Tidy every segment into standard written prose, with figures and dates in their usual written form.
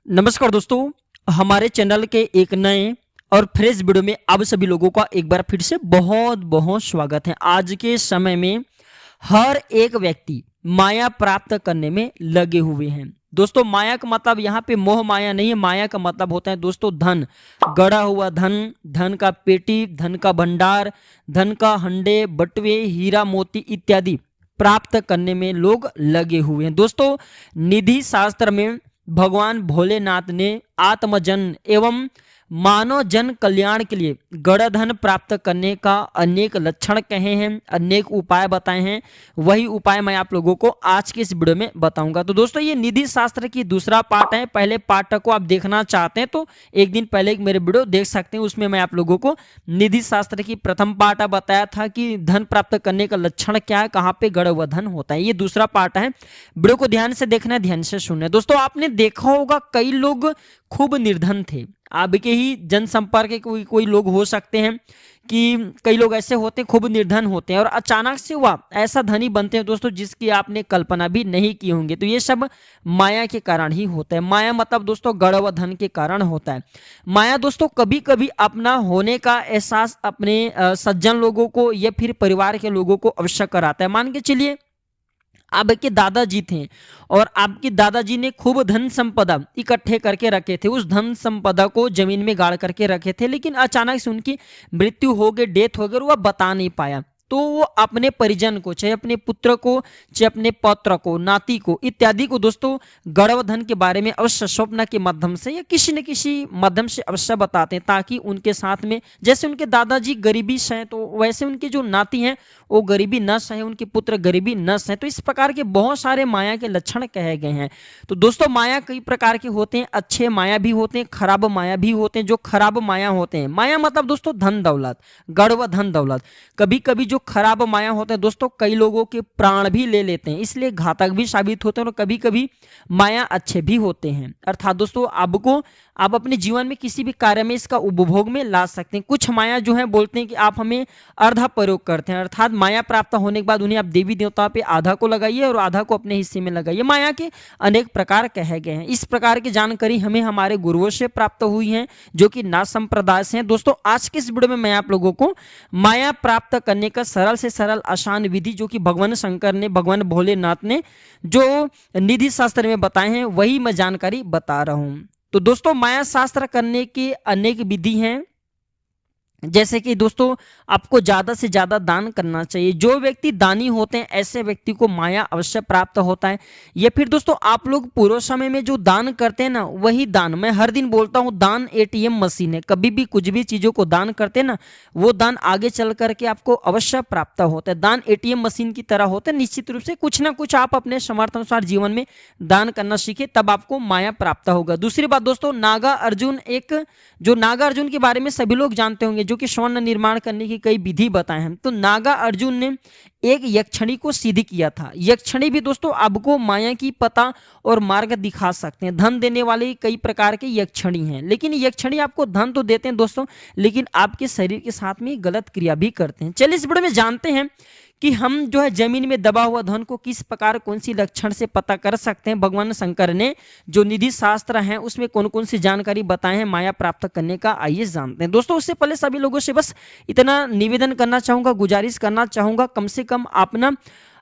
नमस्कार दोस्तों, हमारे चैनल के एक नए और फ्रेश वीडियो में आप सभी लोगों का एक बार फिर से बहुत बहुत स्वागत है। आज के समय में हर एक व्यक्ति माया प्राप्त करने में लगे हुए हैं। दोस्तों, माया का मतलब यहाँ पे मोह माया नहीं है। माया का मतलब होता है दोस्तों धन, गड़ा हुआ धन, धन का पेटी, धन का भंडार, धन का हंडे बटुए, हीरा मोती इत्यादि प्राप्त करने में लोग लगे हुए हैं। दोस्तों, निधि शास्त्र में भगवान भोलेनाथ ने आत्मजन एवं मानव जन कल्याण के लिए गणधन प्राप्त करने का अनेक लक्षण कहे हैं, अनेक उपाय बताए हैं। वही उपाय मैं आप लोगों को आज के इस वीडियो में बताऊंगा। तो दोस्तों, ये निधि शास्त्र की दूसरा पार्ट है। पहले पार्ट को आप देखना चाहते हैं तो एक दिन पहले एक मेरे वीडियो देख सकते हैं। उसमें मैं आप लोगों को निधि शास्त्र की प्रथम पार्ट बताया था कि धन प्राप्त करने का लक्षण क्या है, कहाँ पे गड़ा हुआ धन होता है। ये दूसरा पार्ट है। वीडियो को ध्यान से देखना है, ध्यान से सुनना है। दोस्तों, आपने देखा होगा कई लोग खूब निर्धन थे। आपके ही जनसंपर्क के कोई लोग हो सकते हैं कि कई लोग ऐसे होते हैं खूब निर्धन होते हैं और अचानक से वह ऐसा धनी बनते हैं दोस्तों जिसकी आपने कल्पना भी नहीं की होंगे। तो ये सब माया के कारण ही होता है। माया मतलब दोस्तों गड़ा हुआ धन के कारण होता है। माया दोस्तों कभी कभी अपना होने का एहसास अपने सज्जन लोगों को या फिर परिवार के लोगों को अवश्य कराता है। मान के चलिए आपके दादाजी थे और आपके दादाजी ने खूब धन संपदा इकट्ठे करके रखे थे। उस धन संपदा को जमीन में गाड़ करके रखे थे, लेकिन अचानक से उनकी मृत्यु हो गई, डेथ हो गई और वह बता नहीं पाया। तो वो अपने परिजन को, चाहे अपने पुत्र को, चाहे अपने पौत्र को, नाती को इत्यादि को दोस्तों गौरव धन के बारे में अवश्य स्वप्न के माध्यम से या किसी न किसी माध्यम से अवश्य बताते हैं, ताकि उनके साथ में जैसे उनके दादाजी गरीबी सहे तो वैसे उनके जो नाती हैं वो गरीबी न सहे, उनके पुत्र गरीबी न सहे। तो इस प्रकार के बहुत सारे माया के लक्षण कहे गए हैं। तो दोस्तों, माया कई प्रकार के होते हैं। अच्छे माया भी होते हैं, खराब माया भी होते हैं। जो खराब माया होते हैं, माया मतलब दोस्तों धन दौलत, गड़वा धन दौलत। कभी कभी जो खराब माया होते हैं दोस्तों कई लोगों के प्राण भी ले लेते हैं, इसलिए घातक भी साबित होते हैं। और कभी कभी माया अच्छे भी होते हैं। अर्थात दोस्तों आपको आप अपने जीवन में किसी भी कार्य में इसका उपभोग में ला सकते हैं। कुछ माया जो है बोलते हैं कि आप हमें अर्धा प्रयोग करते हैं, अर्थात माया प्राप्त होने के बाद उन्हें आप देवी देवता पे आधा को लगाइए और आधा को अपने हिस्से में लगाइए। माया के अनेक प्रकार कहे गए हैं। इस प्रकार की जानकारी हमें हमारे गुरुओं से प्राप्त हुई है, जो कि नाथ संप्रदाय से हैं। दोस्तों, आज के इस वीडियो में मैं आप लोगों को माया प्राप्त करने का सरल से सरल आसान विधि, जो कि भगवान शंकर ने, भगवान भोलेनाथ ने जो निधि शास्त्र में बताए हैं, वही मैं जानकारी बता रहा हूं। तो दोस्तों, माया शास्त्र करने की अनेक विधि हैं। जैसे कि दोस्तों आपको ज्यादा से ज्यादा दान करना चाहिए। जो व्यक्ति दानी होते हैं ऐसे व्यक्ति को माया अवश्य प्राप्त होता है। या फिर दोस्तों आप लोग पूर्व समय में जो दान करते हैं ना, वही दान, मैं हर दिन बोलता हूँ, दान एटीएम मशीन है। कभी भी कुछ भी चीजों को दान करते हैं ना, वो दान आगे चल करके आपको अवश्य प्राप्त होता है। दान एटीएम मशीन की तरह होता है। निश्चित रूप से कुछ ना कुछ आप अपने समर्थ अनुसार जीवन में दान करना सीखे, तब आपको माया प्राप्त होगा। दूसरी बात दोस्तों, नागा अर्जुन, एक जो नागा अर्जुन के बारे में सभी लोग जानते होंगे, जो कि स्वर्ण निर्माण करने की कई विधि बताए हैं। तो नागा अर्जुन ने एक यक्षिणी को सिद्ध किया था। यक्षिणी भी दोस्तों आपको माया की पता और मार्ग दिखा सकते हैं। धन देने वाले कई प्रकार के यक्षिणी हैं, लेकिन यक्षिणी आपको धन तो देते हैं दोस्तों, लेकिन आपके शरीर के साथ में गलत क्रिया भी करते हैं। चलिए इस वीडियो में जानते हैं कि हम जो है जमीन में दबा हुआ धन को किस प्रकार, कौन सी लक्षण से पता कर सकते हैं। भगवान शंकर ने जो निधि शास्त्र है उसमें कौन कौन सी जानकारी बताए हैं माया प्राप्त करने का, आइए जानते हैं। दोस्तों, उससे पहले सभी लोगों से बस इतना निवेदन करना चाहूंगा, गुजारिश करना चाहूंगा, कम से कम आप ना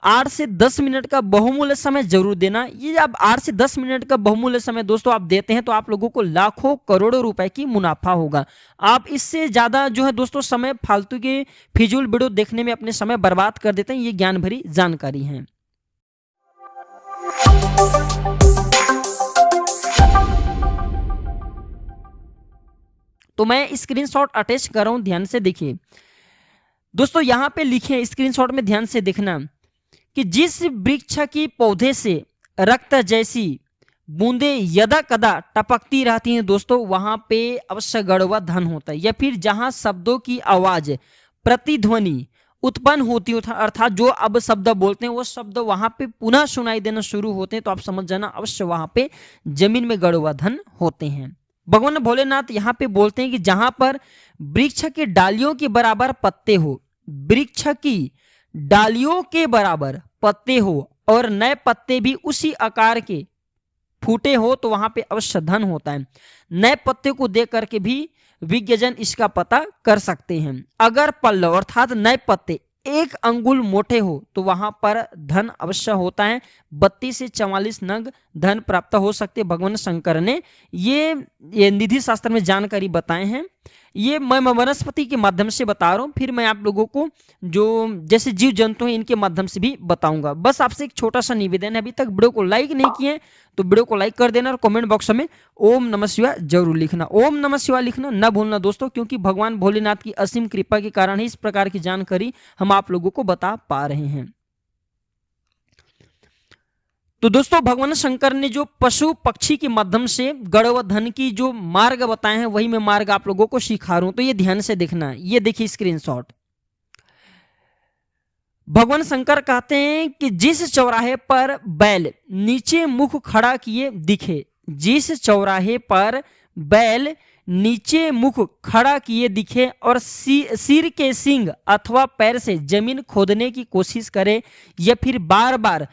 8 से 10 मिनट का बहुमूल्य समय जरूर देना। ये अब 8 से 10 मिनट का बहुमूल्य समय दोस्तों आप देते हैं तो आप लोगों को लाखों करोड़ों रुपए की मुनाफा होगा। आप इससे ज्यादा जो है दोस्तों समय फालतू के फिजूल वीडियो देखने में अपने समय बर्बाद कर देते हैं। ये ज्ञान भरी जानकारी है। तो मैं स्क्रीनशॉट अटैच कर रहा हूं, ध्यान से देखिए। दोस्तों यहां पे लिखे स्क्रीनशॉट में, ध्यान से देखना कि जिस वृक्ष की पौधे से रक्त जैसी बूंदे यदा कदा टपकती रहती हैं दोस्तों, वहां पे अवश्य गड़वा धन होता है। या फिर जहां शब्दों की आवाज, प्रतिध्वनि उत्पन्न होती हो, अर्थात जो अब शब्द बोलते हैं वो शब्द वहां पे पुनः सुनाई देना शुरू होते हैं, तो आप समझ जाना अवश्य वहां पे जमीन में गड़वा धन होते हैं। भगवान भोलेनाथ यहाँ पे बोलते हैं कि जहां पर वृक्ष के डालियों के बराबर पत्ते हो, वृक्ष की डालियों के बराबर पत्ते हो और नए पत्ते भी उसी आकार के फूटे हो तो वहां पे अवश्य धन होता है। नए पत्ते को देख करके भी विज्ञजन इसका पता कर सकते हैं। अगर पल्लव अर्थात नए पत्ते 1 अंगुल मोटे हो तो वहां पर धन अवश्य होता है। 32 से 44 नग धन प्राप्त हो सकते। भगवान शंकर ने ये निधि शास्त्र में जानकारी बताए हैं। ये मैं वनस्पति के माध्यम से बता रहा हूँ, फिर मैं आप लोगों को जो जैसे जीव जंतु हैं इनके माध्यम से भी बताऊंगा। बस आपसे एक छोटा सा निवेदन है, अभी तक वीडियो को लाइक नहीं किए तो वीडियो को लाइक कर देना और कमेंट बॉक्स में ओम नमः शिवाय जरूर लिखना। ओम नमः शिवाय लिखना न भूलना दोस्तों, क्योंकि भगवान भोलेनाथ की असीम कृपा के कारण ही इस प्रकार की जानकारी हम आप लोगों को बता पा रहे हैं। तो दोस्तों भगवान शंकर ने जो पशु पक्षी के माध्यम से गण व धन की जो मार्ग बताए हैं वही मैं मार्ग आप लोगों को सिखा रहा हूं, तो ये ध्यान से देखना। ये देखिए स्क्रीनशॉट। भगवान शंकर कहते हैं कि जिस चौराहे पर बैल नीचे मुख खड़ा किए दिखे, जिस चौराहे पर बैल नीचे मुख खड़ा किए दिखे और सिर के सींग अथवा पैर से जमीन खोदने की कोशिश करे या फिर बार बार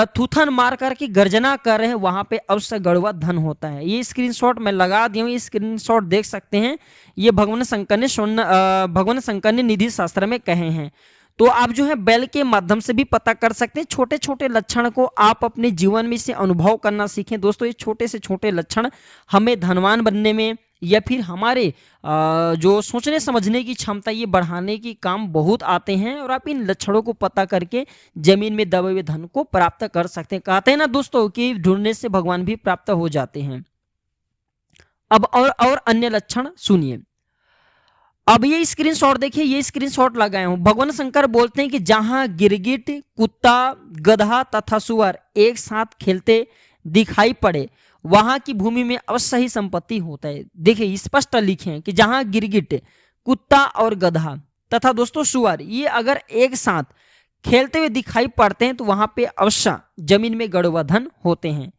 थूथन मार करके गर्जना कर रहे हैं, वहां पे अवश्य गड़वा धन होता है। ये स्क्रीनशॉट मैं लगा दिया हूं, ये स्क्रीनशॉट देख सकते हैं। ये भगवान शंकर ने निधि शास्त्र में कहे हैं। तो आप जो है बैल के माध्यम से भी पता कर सकते हैं। छोटे छोटे लक्षण को आप अपने जीवन में से अनुभव करना सीखें दोस्तों। ये छोटे से छोटे लक्षण हमें धनवान बनने में या फिर हमारे जो सोचने समझने की क्षमता ये बढ़ाने की काम बहुत आते हैं, और आप इन लक्षणों को पता करके जमीन में दबे हुए धन को प्राप्त कर सकते हैं। कहते हैं ना दोस्तों कि ढूंढने से भगवान भी प्राप्त हो जाते हैं। अब और अन्य लक्षण सुनिए। अब ये स्क्रीनशॉट देखिए, ये स्क्रीनशॉट लगाए हूं। भगवान शंकर बोलते हैं कि जहां गिरगिट, कुत्ता, गधा तथा सुअर एक साथ खेलते दिखाई पड़े वहां की भूमि में अवश्य ही संपत्ति होता है। देखिए स्पष्ट लिखे कि जहां गिरगिट, कुत्ता और गधा तथा दोस्तों सुअर ये अगर एक साथ खेलते हुए दिखाई पड़ते हैं तो वहां पे अवश्य जमीन में गड़वा धन होते हैं।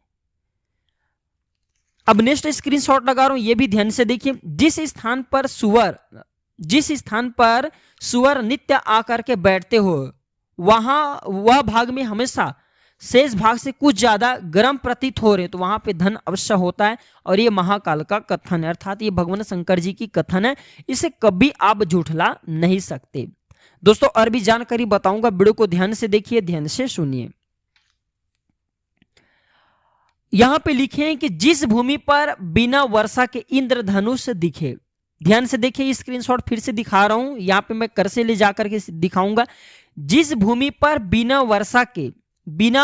अब नेक्स्ट स्क्रीनशॉट लगा रहा हूं, ये भी ध्यान से देखिए। जिस स्थान पर सुअर नित्य आकर के बैठते हो वहां वह भाग में हमेशा शेष भाग से कुछ ज्यादा गर्म प्रतीत हो रहे तो वहां पे धन अवश्य होता है। और ये महाकाल का कथन है, अर्थात ये भगवान शंकर जी की कथन है, इसे कभी आप झूठला नहीं सकते। दोस्तों और भी जानकारी बताऊंगा, वीडियो को ध्यान से देखिए, ध्यान से सुनिए। यहां पे लिखे हैं कि जिस भूमि पर बिना वर्षा के इंद्रधनुष दिखे, ध्यान से देखिए स्क्रीनशॉट फिर से दिखा रहा हूं, यहां पे मैं कर्सर ले जाकर के दिखाऊंगा। जिस भूमि पर बिना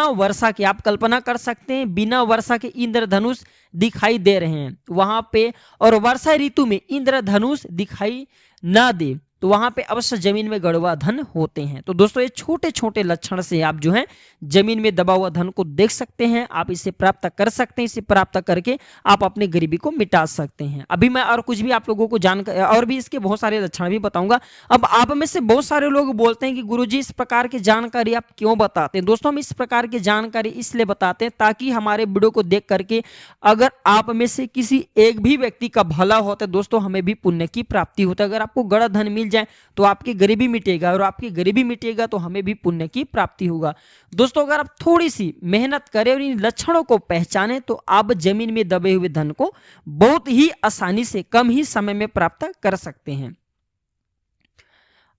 वर्षा के आप कल्पना कर सकते हैं बिना वर्षा के इंद्रधनुष दिखाई दे रहे हैं वहां पे, और वर्षा ऋतु में इंद्रधनुष दिखाई ना दे तो वहां पे अवश्य जमीन में गड़वा धन होते हैं। तो दोस्तों ये छोटे छोटे लक्षण से आप जो है जमीन में दबा हुआ धन को देख सकते हैं, आप इसे प्राप्त कर सकते हैं। इसे प्राप्त करके आप अपनी गरीबी को मिटा सकते हैं। अभी मैं और कुछ भी आप लोगों को जानकर और भी इसके बहुत सारे लक्षण भी बताऊंगा। अब आप में से बहुत सारे लोग बोलते हैं कि गुरुजी इस प्रकार की जानकारी आप क्यों बताते हैं। दोस्तों हम इस प्रकार की जानकारी इसलिए बताते हैं ताकि हमारे वीडियो को देख करके अगर आप में से किसी एक भी व्यक्ति का भला होता है दोस्तों हमें भी पुण्य की प्राप्ति होता है। अगर आपको गड़ा धन मिल जाए तो आपकी गरीबी मिटेगा, और आपकी गरीबी मिटेगा तो हमें भी पुण्य की प्राप्ति होगा। दोस्तों अगर आप थोड़ी सी मेहनत करें और इन लक्षणों को पहचानें तो आप जमीन में दबे हुए धन को बहुत ही आसानी से कम ही समय में प्राप्त कर सकते हैं।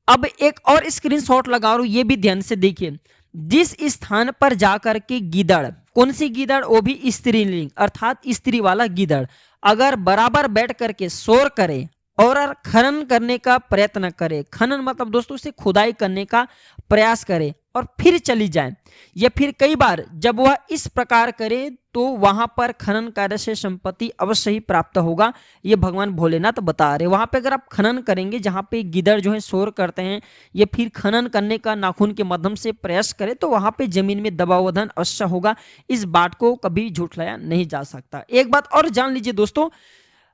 अब एक और स्क्रीनशॉट लगा रहा हूं, ये भी ध्यान से देखिए। जिस स्थान पर जाकर के गीदड़, कौन सी गीदड़, वो भी स्त्रीलिंग अर्थात स्त्री वाला गीदड़, अगर बराबर बैठ करके शोर करे और खनन करने का प्रयत्न करे, खनन मतलब दोस्तों से खुदाई करने का प्रयास करे और फिर चली जाए, या फिर कई बार जब वह इस प्रकार करे तो वहां पर खनन कार्य से संपत्ति अवश्य ही प्राप्त होगा। ये भगवान भोलेनाथ बता रहे। वहां पे अगर आप खनन करेंगे जहां पे गिद्दड़ जो है शोर करते हैं या फिर खनन करने का नाखून के माध्यम से प्रयास करें तो वहां पे जमीन में दबा हुआ धन अवश्य होगा। इस बात को कभी झूठलाया नहीं जा सकता। एक बात और जान लीजिए दोस्तों,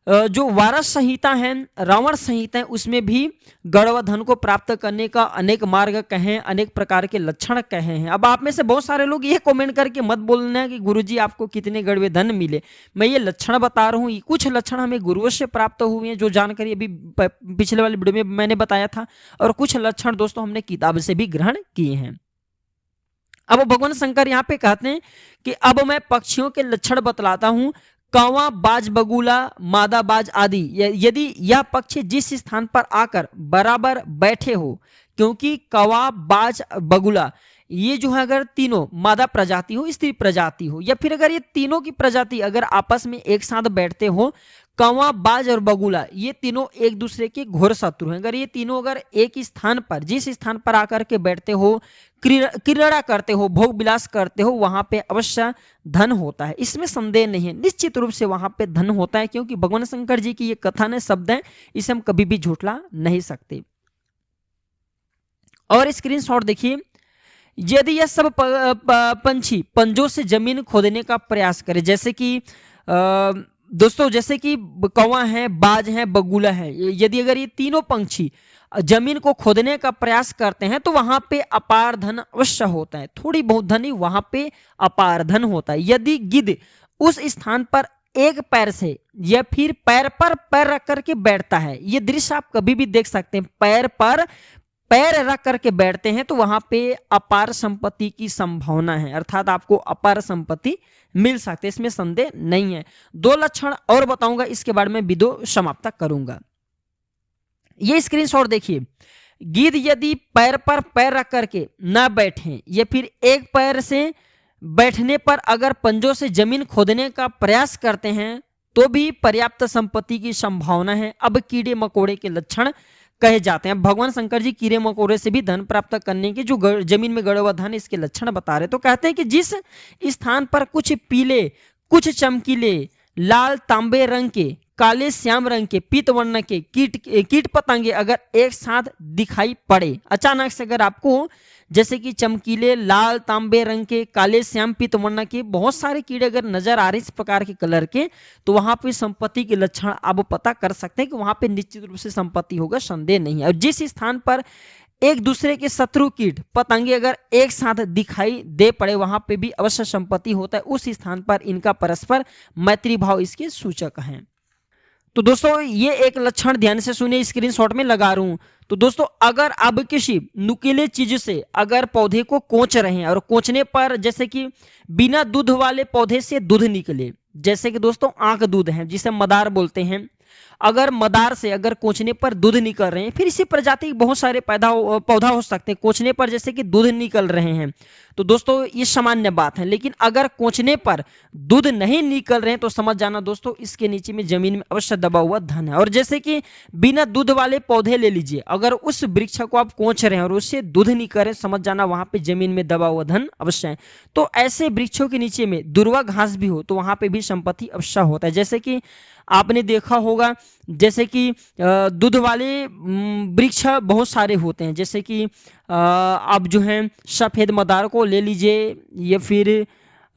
जो वारस संहिता है, रावण संहिता है, उसमें भी गड़वा धन को प्राप्त करने का अनेक मार्ग कहे, अनेक प्रकार के लक्षण कहे हैं। अब आप में से बहुत सारे लोग ये कमेंट करके मत बोलना कि गुरुजी आपको कितने गड़वे धन मिले। मैं ये लक्षण बता रहा हूँ, कुछ लक्षण हमें गुरुओं से प्राप्त हुए हैं जो जानकारी अभी पिछले वाले वीडियो में मैंने बताया था, और कुछ लक्षण दोस्तों हमने किताब से भी ग्रहण किए हैं। अब भगवान शंकर यहाँ पे कहते हैं कि अब मैं पक्षियों के लक्षण बतलाता हूँ। कौवा, बाज, बगुला, मादा बाज आदि यदि यह पक्षी जिस स्थान पर आकर बराबर बैठे हो, क्योंकि कौवा, बाज, बगुला ये जो है अगर तीनों मादा प्रजाति हो, स्त्री प्रजाति हो, या फिर अगर ये तीनों की प्रजाति अगर आपस में एक साथ बैठते हो, कौवा, बाज और बगुला ये तीनों एक दूसरे के घोर शत्रु हैं, अगर ये तीनों अगर एक स्थान पर जिस स्थान पर आकर के बैठते हो, क्रीड़ा करते हो, भोग विलास करते हो, वहां पे अवश्य धन होता है। इसमें संदेह नहीं है, निश्चित रूप से वहां पे धन होता है, क्योंकि भगवान शंकर जी की ये कथन है, शब्द है, इसे हम कभी भी झूठला नहीं सकते। और स्क्रीनशॉट देखिए, यदि यह सब पंछी पंजों से जमीन खोदने का प्रयास करें, जैसे कि दोस्तों जैसे कि कौवा है, बाज है, बगुला है, यदि अगर ये तीनों पंछी जमीन को खोदने का प्रयास करते हैं तो वहां पे अपार धन अवश्य होता है, थोड़ी बहुत धन ही, वहां पे अपार धन होता है। यदि गिद्ध उस स्थान पर एक पैर से या फिर पैर पर पैर रख करके बैठता है, ये दृश्य आप कभी भी देख सकते हैं, पैर पर पैर रख करके बैठते हैं तो वहां पे अपार संपत्ति की संभावना है, अर्थात आपको अपार संपत्ति मिल सकती है, इसमें संदेह नहीं है। दो लक्षण और बताऊंगा, इसके बाद में वीडियो समाप्त करूंगा। ये स्क्रीनशॉट देखिए, गिद्ध यदि पैर पर पैर रख करके न बैठे या फिर एक पैर से बैठने पर अगर पंजों से जमीन खोदने का प्रयास करते हैं तो भी पर्याप्त संपत्ति की संभावना है। अब कीड़े मकोड़े के लक्षण कहे जाते हैं। भगवान शंकर जी कीड़े मकोड़े से भी धन प्राप्त करने के जो जमीन में गड़ा हुआ धन, इसके लक्षण बता रहे, तो कहते हैं कि जिस स्थान पर कुछ पीले, कुछ चमकीले, लाल, तांबे रंग के, काले, श्याम रंग के, पीत वर्ण के कीट पतंगे अगर एक साथ दिखाई पड़े, अचानक से अगर आपको जैसे कि चमकीले, लाल, तांबे रंग के, काले, श्याम, पीत वर्ण के बहुत सारे कीड़े अगर नजर आ रहे इस प्रकार के कलर के, तो वहां पे संपत्ति के लक्षण आप पता कर सकते हैं कि वहां पे निश्चित रूप से संपत्ति होगा, संदेह नहीं है। और जिस स्थान पर एक दूसरे के शत्रु कीट पतंगे अगर एक साथ दिखाई दे पड़े, वहां पे भी अवश्य संपत्ति होता है, उस स्थान पर इनका परस्पर मैत्री भाव इसके सूचक हैं। तो दोस्तों ये एक लक्षण ध्यान से सुनिए, स्क्रीनशॉट में लगा रहा हूं। तो दोस्तों अगर अब किसी नुकीले चीज से अगर पौधे को कोच रहे हैं और कोचने पर जैसे कि बिना दूध वाले पौधे से दूध निकले, जैसे कि दोस्तों आंख दूध है जिसे मदार बोलते हैं, अगर मदार से अगर कोचने पर दूध निकल रहे हैं, फिर इसी प्रजाति के बहुत सारे पौधा हो सकते हैं, कोचने पर जैसे कि दूध निकल रहे हैं, तो दोस्तों ये सामान्य बात है। लेकिन अगर कोचने पर दूध नहीं निकल रहे हैं तो समझ जाना दोस्तों इसके नीचे में जमीन में अवश्य दबा हुआ धन है। और जैसे कि बिना दूध वाले पौधे ले लीजिए, अगर उस वृक्ष को आप कोच रहे हैं और उससे दूध निकल रहे, समझ जाना वहां पे जमीन में दबा हुआ धन अवश्य है। तो ऐसे वृक्षों के नीचे में दुर्वा घास भी हो तो वहां पे भी संपत्ति अवश्य होता है। जैसे कि आपने देखा होगा जैसे कि दूध वाले वृक्ष बहुत सारे होते हैं, जैसे कि आप जो है सफेद मदार को ले लीजिए या फिर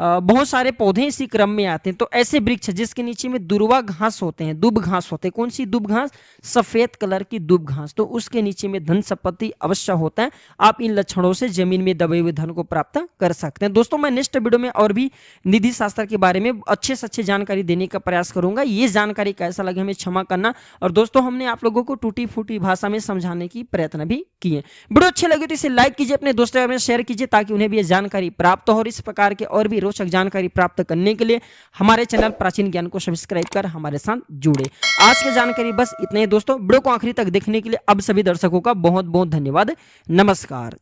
बहुत सारे पौधे इसी क्रम में आते हैं। तो ऐसे वृक्ष जिसके नीचे में दुर्वा घास होते हैं, दुब घास होते हैं, कौन सी दुब घास? सफेद कलर की दुब घास, तो उसके नीचे में धन संपत्ति अवश्य होता है। आप इन लक्षणों से जमीन में दबे हुए धन को प्राप्त कर सकते हैं। दोस्तों मैं नेक्स्ट वीडियो में और भी निधि शास्त्र के बारे में अच्छे से अच्छे जानकारी देने का प्रयास करूंगा। ये जानकारी कैसा लगे हमें क्षमा करना। और दोस्तों हमने आप लोगों को टूटी फूटी भाषा में समझाने की प्रयत्न भी किए। वीडियो अच्छे लगे तो इसे लाइक कीजिए, अपने दोस्तों में शेयर कीजिए ताकि उन्हें भी ये जानकारी प्राप्त हो। और इस प्रकार के और भी रोचक जानकारी प्राप्त करने के लिए हमारे चैनल प्राचीन ज्ञान को सब्सक्राइब कर हमारे साथ जुड़े। आज की जानकारी बस इतने ही दोस्तों। वीडियो को आखिरी तक देखने के लिए अब सभी दर्शकों का बहुत बहुत धन्यवाद। नमस्कार।